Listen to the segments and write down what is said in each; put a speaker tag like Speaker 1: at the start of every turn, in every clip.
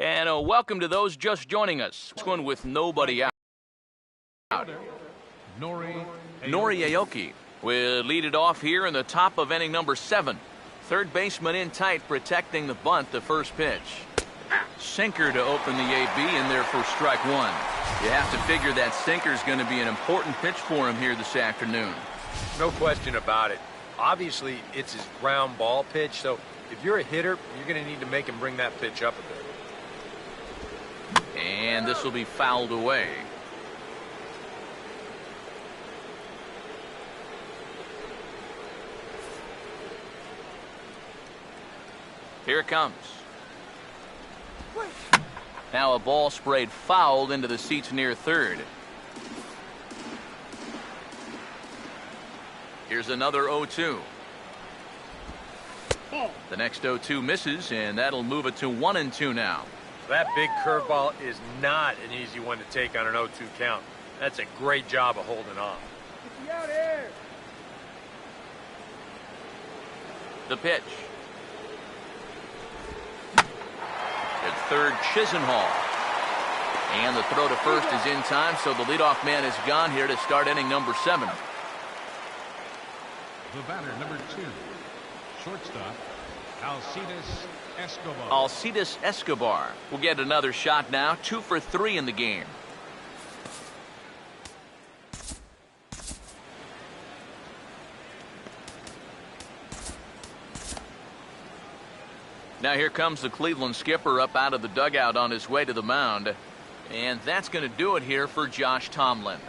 Speaker 1: And welcome to those just joining us. This one with nobody out. Nori Aoki will lead it off here in the top of inning number 7. Third baseman in tight, protecting the bunt, the first pitch. Sinker to open the AB in there for strike one. You have to figure that sinker is going to be an important pitch for him here this afternoon.
Speaker 2: No question about it. Obviously, it's his ground ball pitch, so if you're a hitter, you're going to need to make him bring that pitch up a bit.
Speaker 1: And this will be fouled away. Here it comes. Now a ball sprayed fouled into the seats near third. Here's another 0-2. The next 0-2 misses, and that'll move it to 1-2 now.
Speaker 2: That big curveball is not an easy one to take on an 0-2 count. That's a great job of holding off.
Speaker 3: Get out here.
Speaker 1: The pitch. At third, Chisenhall. And the throw to first is in time, so the leadoff man is gone here to start inning number 7.
Speaker 4: The batter, number 2, shortstop,
Speaker 1: Alcides Escobar will get another shot now. 2 for 3 in the game. Now here comes the Cleveland skipper up out of the dugout on his way to the mound. And that's going to do it here for Josh Tomlin.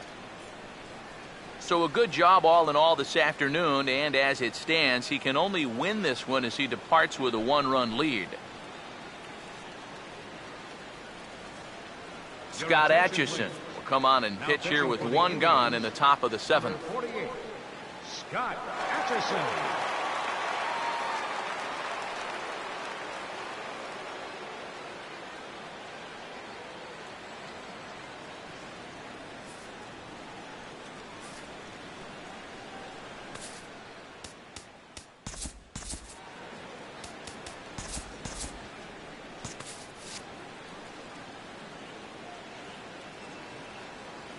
Speaker 1: So a good job all in all this afternoon, and as it stands, he can only win this one as he departs with a 1-run lead. Scott Atchison will come on and pitch here with 1 gone in the top of the 7th.
Speaker 4: Scott Atchison.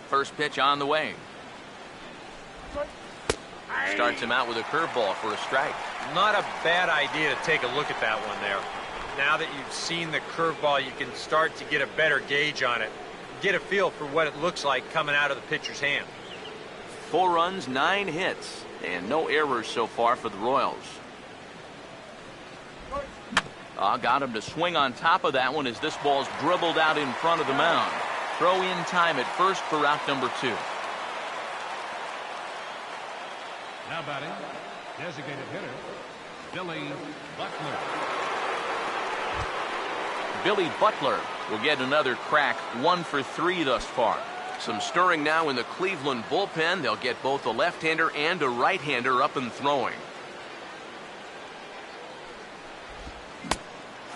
Speaker 1: First pitch on the way. Starts him out with a curveball for a strike.
Speaker 2: Not a bad idea to take a look at that one there. Now that you've seen the curveball, you can start to get a better gauge on it. Get a feel for what it looks like coming out of the pitcher's hand.
Speaker 1: 4 runs, 9 hits, and no errors so far for the Royals. Got him to swing on top of that one as this ball's dribbled out in front of the mound. Throw in time at first for out number 2.
Speaker 4: Now batting, designated hitter, Billy Butler.
Speaker 1: Billy Butler will get another crack, 1 for 3 thus far. Some stirring now in the Cleveland bullpen. They'll get both a left-hander and a right-hander up and throwing.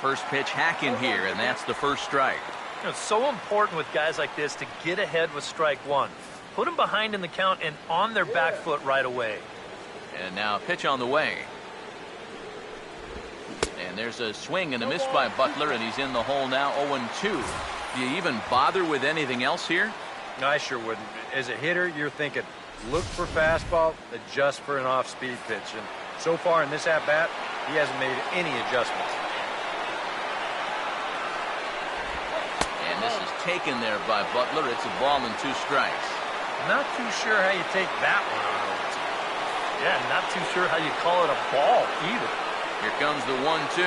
Speaker 1: First pitch hack in here, and that's the first strike.
Speaker 5: It's so important with guys like this to get ahead with strike 1. Put them behind in the count and on their back foot right away.
Speaker 1: And now a pitch on the way. And there's a swing and a miss by Butler, and he's in the hole now, 0-2. Do you even bother with anything else here?
Speaker 2: No, I sure wouldn't. As a hitter, you're thinking, look for fastball, adjust for an off-speed pitch. And so far in this at-bat, he hasn't made any adjustments.
Speaker 1: And this is taken there by Butler. It's a ball and 2 strikes.
Speaker 5: Not too sure how you take that one on over. Yeah, not too sure how you call it a ball either.
Speaker 1: Here comes the 1-2.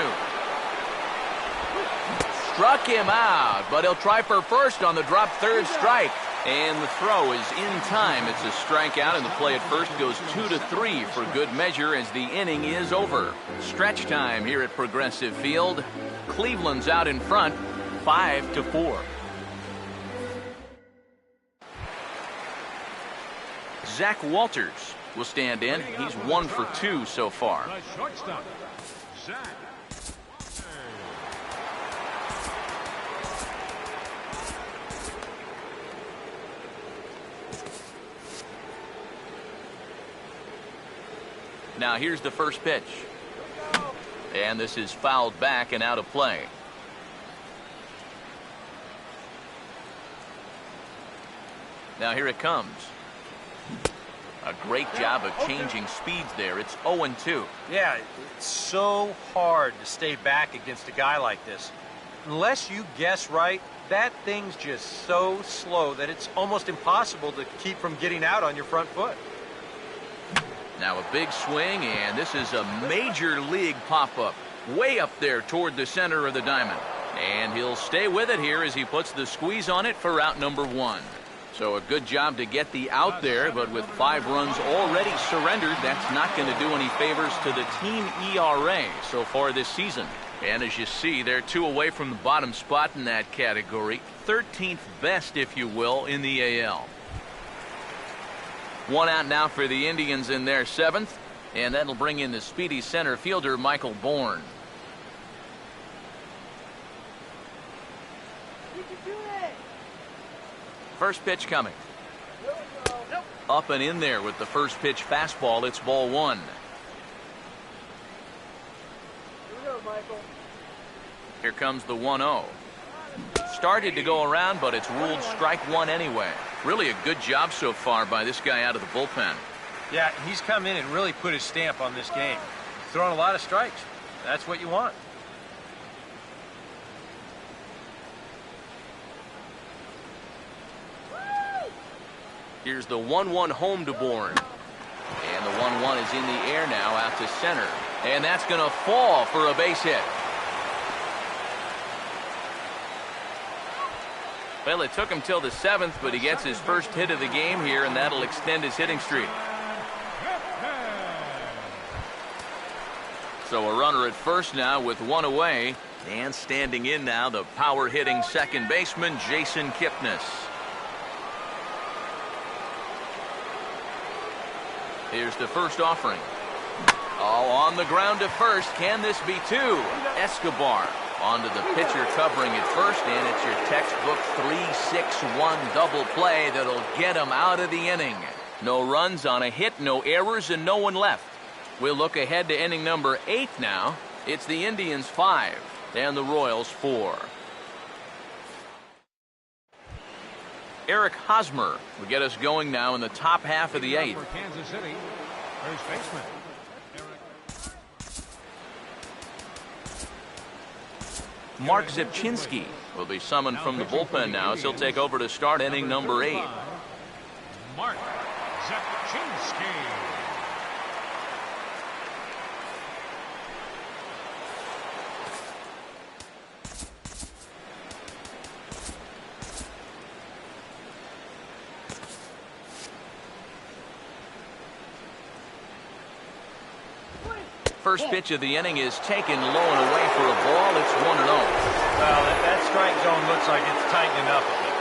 Speaker 1: Struck him out, but he'll try for first on the drop third strike. And the throw is in time. It's a strikeout, and the play at first goes 2-3 for good measure as the inning is over. Stretch time here at Progressive Field. Cleveland's out in front, 5-4. Zach Walters will stand in. He's 1 for 2 so far.
Speaker 4: The shortstop, Zach.
Speaker 1: Now here's the first pitch. And this is fouled back and out of play. Now here it comes. A great job of changing speeds there. It's 0-2.
Speaker 2: Yeah, it's so hard to stay back against a guy like this. Unless you guess right, that thing's just so slow that it's almost impossible to keep from getting out on your front foot.
Speaker 1: Now a big swing, and this is a major league pop-up. Way up there toward the center of the diamond. And he'll stay with it here as he puts the squeeze on it for out number 1. So a good job to get the out there, but with 5 runs already surrendered, that's not going to do any favors to the team ERA so far this season. And as you see, they're 2 away from the bottom spot in that category. 13th best, if you will, in the AL. 1 out now for the Indians in their 7th, and that'll bring in the speedy center fielder, Michael Bourne. First pitch coming. Up and in there with the first pitch fastball. It's ball 1. Here comes the 1-0. Started to go around, but it's ruled strike 1 anyway. Really a good job so far by this guy out of the bullpen.
Speaker 2: Yeah, he's come in and really put his stamp on this game. Throwing a lot of strikes. That's what you want.
Speaker 1: Here's the 1-1 home to Bourne. And the 1-1 is in the air now out to center. And that's going to fall for a base hit. Well, it took him till the 7th, but he gets his first hit of the game here, and that'll extend his hitting streak. So a runner at first now with 1 away. And standing in now, the power-hitting second baseman, Jason Kipnis. Here's the first offering. Oh, on the ground to first. Can this be 2? Escobar onto the pitcher covering at first, and it's your textbook 3-6-1 double play that'll get him out of the inning. No runs on a hit, no errors, and no one left. We'll look ahead to inning number 8 now. It's the Indians 5 and the Royals 4. Eric Hosmer will get us going now in the top half of the 8th.
Speaker 4: For Kansas City, first baseman.
Speaker 1: Mark Zipchinski will be summoned from the bullpen now as he'll take over to start inning number 8.
Speaker 4: Mark Zipchinski.
Speaker 1: First pitch of the inning is taken low and away for a ball. It's 1-0.
Speaker 2: Well, that strike zone looks like it's tightening up a bit.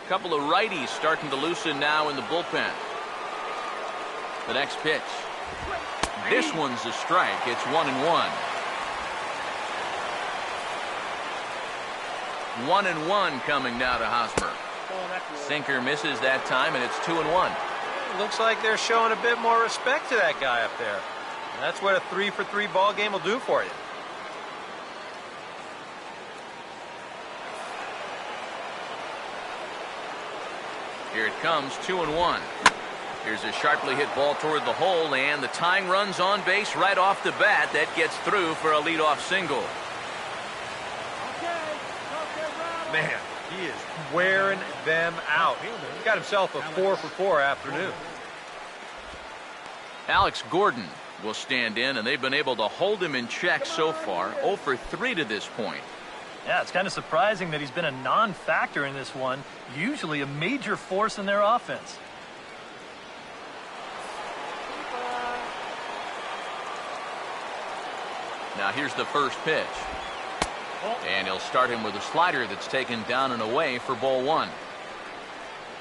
Speaker 1: A couple of righties starting to loosen now in the bullpen. The next pitch. This one's a strike. It's 1-1. 1-1 coming now to Hosmer. Sinker misses that time, and it's 2-1.
Speaker 2: Looks like they're showing a bit more respect to that guy up there. And that's what a 3-for-3 ball game will do for you.
Speaker 1: Here it comes, 2-1. Here's a sharply hit ball toward the hole, and the tying run's on base right off the bat. That gets through for a leadoff single.
Speaker 2: Man, he is wearing them out. He got himself a 4-for-4 afternoon.
Speaker 1: Alex Gordon will stand in, and they've been able to hold him in check so far. 0-for-3 to this point.
Speaker 5: Yeah, it's kind of surprising that he's been a non-factor in this one. Usually a major force in their offense.
Speaker 1: Now here's the first pitch. And he'll start him with a slider that's taken down and away for ball 1.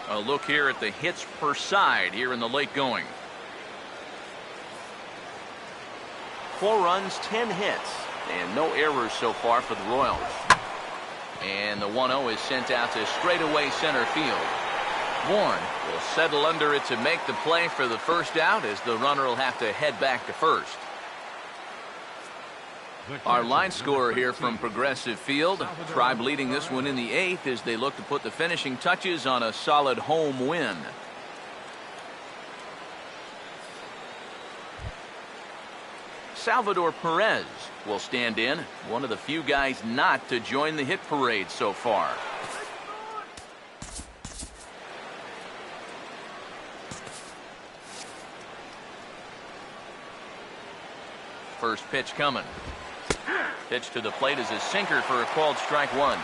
Speaker 1: A look here at the hits per side here in the late going. 4 runs, 10 hits, and no errors so far for the Royals. And the 1-0 is sent out to straightaway center field. Bourne will settle under it to make the play for the first out, as the runner will have to head back to first. Our line scorer here from Progressive Field. Tribe leading this one in the 8th as they look to put the finishing touches on a solid home win. Salvador Perez will stand in, one of the few guys not to join the hit parade so far. First pitch coming. Pitch to the plate is a sinker for a called strike one.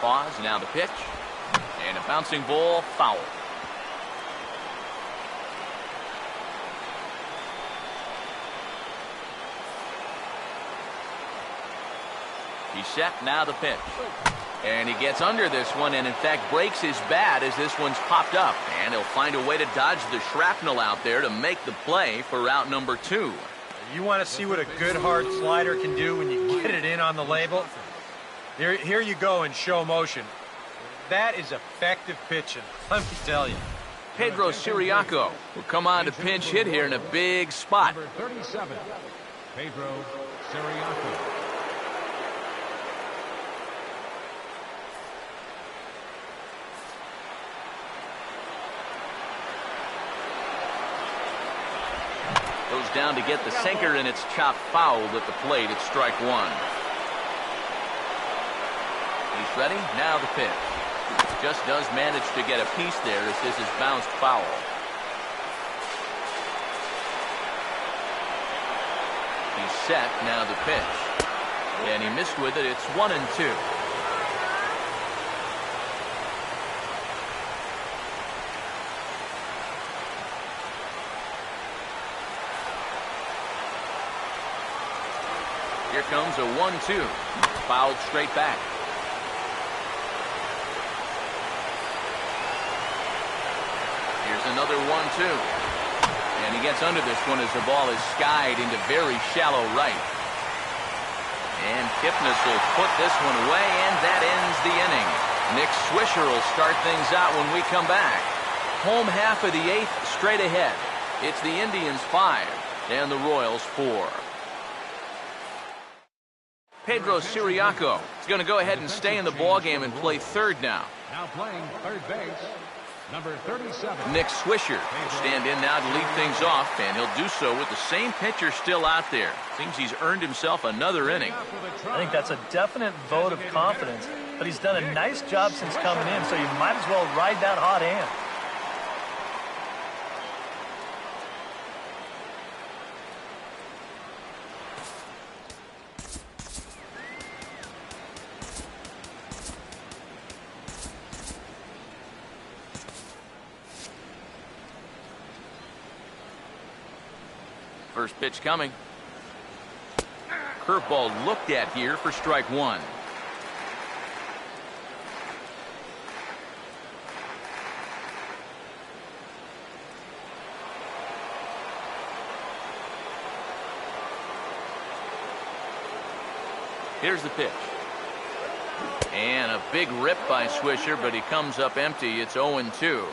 Speaker 1: Pause, now the pitch. And a bouncing ball, foul. He's set, now the pitch. And he gets under this one and in fact breaks his bat as this one's popped up. And he'll find a way to dodge the shrapnel out there to make the play for out number 2.
Speaker 2: You want to see what a good hard slider can do when you get it in on the label? Here you go in show motion. That is effective pitching, let me tell you.
Speaker 1: Pedro Siriaco will come on to pinch hit here in a big spot.
Speaker 4: Number 37, Pedro Siriaco.
Speaker 1: Goes down to get the sinker, and it's chopped foul at the plate. It's strike one. He's ready. Now the pitch. Just does manage to get a piece there as this is bounced foul. He's set. Now the pitch. And he missed with it. It's 1-2. Here comes a 1-2. Fouled straight back. Here's another 1-2. And he gets under this one as the ball is skied into very shallow right. And Kipnis will put this one away, and that ends the inning. Nick Swisher will start things out when we come back. Home half of the 8th straight ahead. It's the Indians 5 and the Royals 4. Pedro Siriaco is going to go ahead and stay in the ballgame and play third now.
Speaker 4: Now playing third base, number 37.
Speaker 1: Nick Swisher will stand in now to lead things off, and he'll do so with the same pitcher still out there. Seems he's earned himself another inning.
Speaker 5: I think that's a definite vote of confidence, but he's done a nice job since coming in, so you might as well ride that hot hand.
Speaker 1: First pitch coming. Curveball looked at here for strike one. Here's the pitch. And a big rip by Swisher, but he comes up empty. It's 0-2.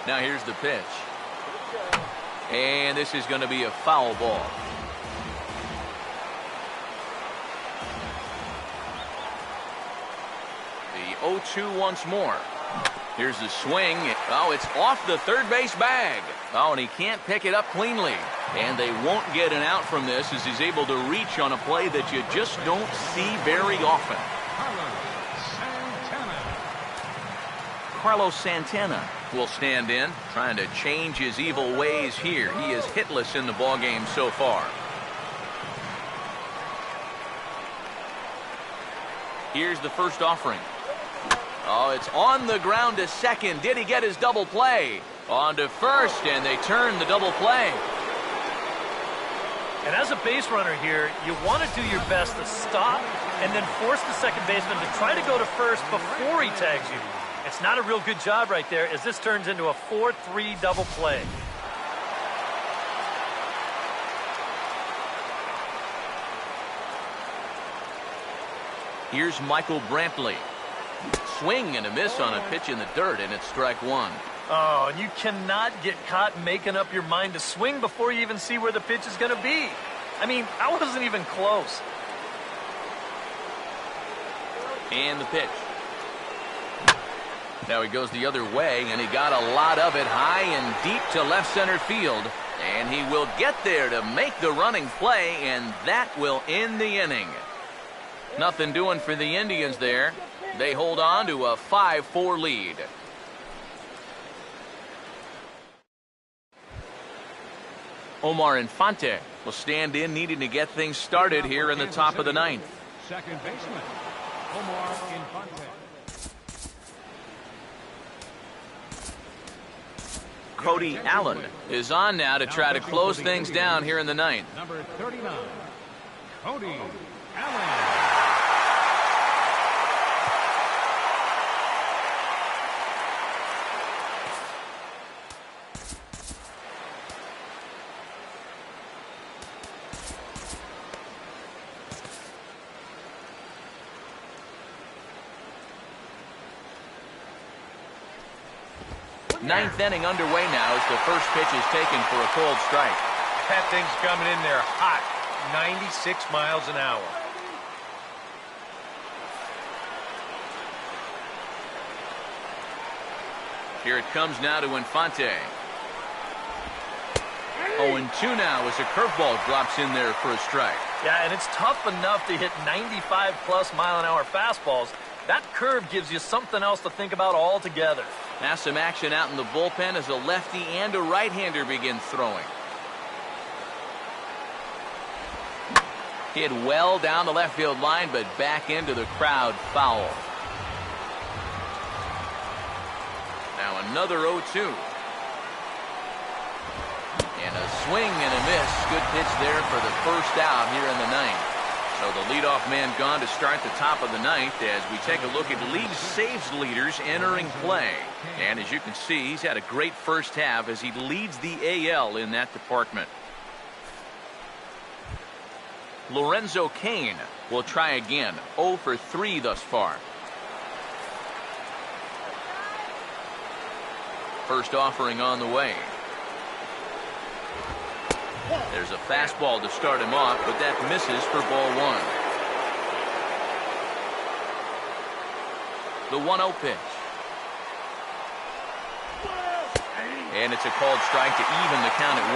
Speaker 1: Now here's the pitch. And this is going to be a foul ball. The 0-2 once more. Here's the swing. Oh, it's off the third base bag. Oh, and he can't pick it up cleanly. And they won't get an out from this as he's able to reach on a play that you just don't see very often. Carlos Santana will stand in, trying to change his evil ways here. He is hitless in the ballgame so far. Here's the first offering. Oh, it's on the ground to second. Did he get his double play? On to first, and they turn the double play.
Speaker 5: And as a base runner here, you want to do your best to stop and then force the second baseman to try to go to first before he tags you. It's not a real good job right there as this turns into a 4-3 double play.
Speaker 1: Here's Michael Brantley. Swing and a miss on a pitch in the dirt, and it's strike one.
Speaker 5: Oh, and you cannot get caught making up your mind to swing before you even see where the pitch is going to be. I mean, I wasn't even close.
Speaker 1: And the pitch. Now he goes the other way, and he got a lot of it high and deep to left center field. And he will get there to make the running play, and that will end the inning. Nothing doing for the Indians there. They hold on to a 5-4 lead. Omar Infante will stand in, needing to get things started here in the top of the ninth.
Speaker 4: Second baseman, Omar Infante.
Speaker 1: Cody Allen is on now to try to close things down here in the ninth.
Speaker 4: Number 39, Cody Allen.
Speaker 1: Ninth inning underway now as the first pitch is taken for a cold strike.
Speaker 2: That thing's coming in there hot, 96 miles an hour.
Speaker 1: Here it comes now to Infante. 0-2 now as a curveball drops in there for a strike.
Speaker 5: Yeah, and it's tough enough to hit 95+ mile an hour fastballs. That curve gives you something else to think about altogether.
Speaker 1: Now some action out in the bullpen as a lefty and a right-hander begin throwing. Hit well down the left field line, but back into the crowd foul. Now another 0-2. And a swing and a miss. Good pitch there for the first out here in the ninth. So the leadoff man gone to start the top of the ninth as we take a look at league saves leaders entering play. And as you can see, he's had a great first half as he leads the AL in that department. Lorenzo Cain will try again. 0 for 3 thus far. First offering on the way. There's a fastball to start him off, but that misses for ball one. The 1-0 pitch. And it's a called strike to even the count at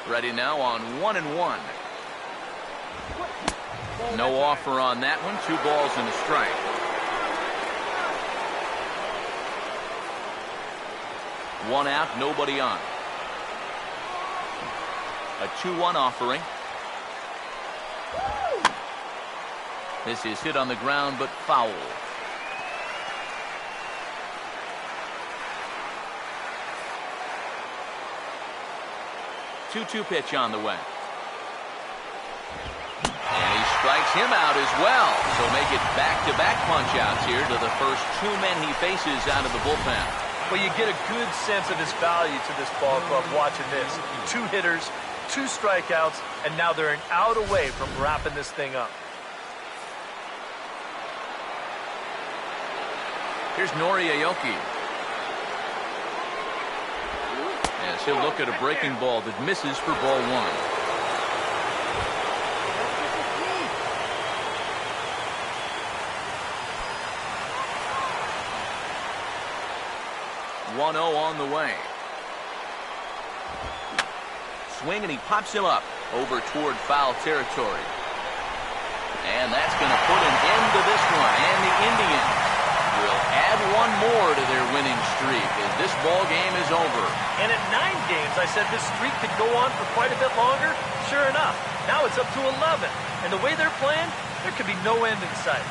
Speaker 1: 1. Ready now on 1-1. No offer on that one. 2 balls and a strike. One out, nobody on. A 2-1 offering. This is hit on the ground, but foul. Two-two pitch on the way. And he strikes him out as well. So make it back-to-back punch-outs here to the first 2 men he faces out of the bullpen.
Speaker 5: Well, you get a good sense of his value to this ball club watching this. 2 hitters, 2 strikeouts, and now they're an out away from wrapping this thing up.
Speaker 1: Here's Nori Aoki. As he'll look at a breaking ball that misses for ball 1. 1-0 on the way. Swing, and he pops him up over toward foul territory. And that's going to put an end to this one. And the Indians will add 1 more to their winning streak as this ball game is over.
Speaker 5: And at 9 games, I said this streak could go on for quite a bit longer. Sure enough, now it's up to 11. And the way they're playing, there could be no end in sight.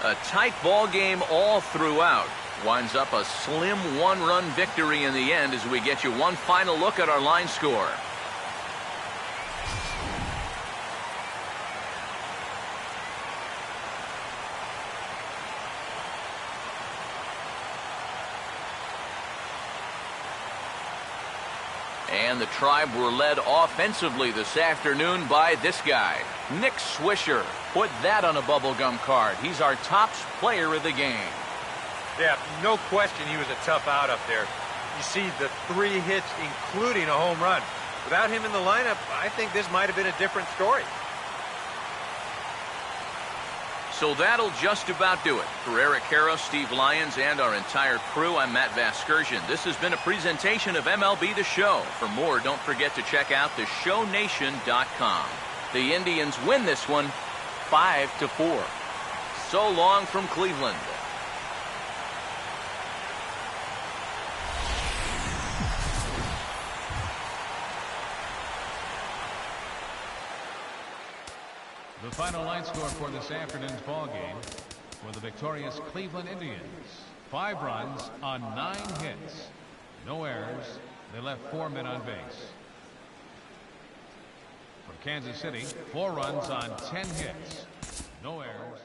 Speaker 1: A tight ball game all throughout. Winds up a slim one-run victory in the end as we get you one final look at our line score. And the Tribe were led offensively this afternoon by this guy, Nick Swisher. Put that on a bubblegum card. He's our top player of the game.
Speaker 2: Yeah, no question he was a tough out up there. You see the 3 hits, including a home run. Without him in the lineup, I think this might have been a different story.
Speaker 1: So that'll just about do it. For Eric Harrow, Steve Lyons, and our entire crew, I'm Matt Vasgersian. This has been a presentation of MLB The Show. For more, don't forget to check out theshownation.com. The Indians win this one 5-4. So long from Cleveland.
Speaker 4: The final line score for this afternoon's ball game for the victorious Cleveland Indians. 5 runs on 9 hits. No errors. They left 4 men on base. For Kansas City, 4 runs on 10 hits. No errors.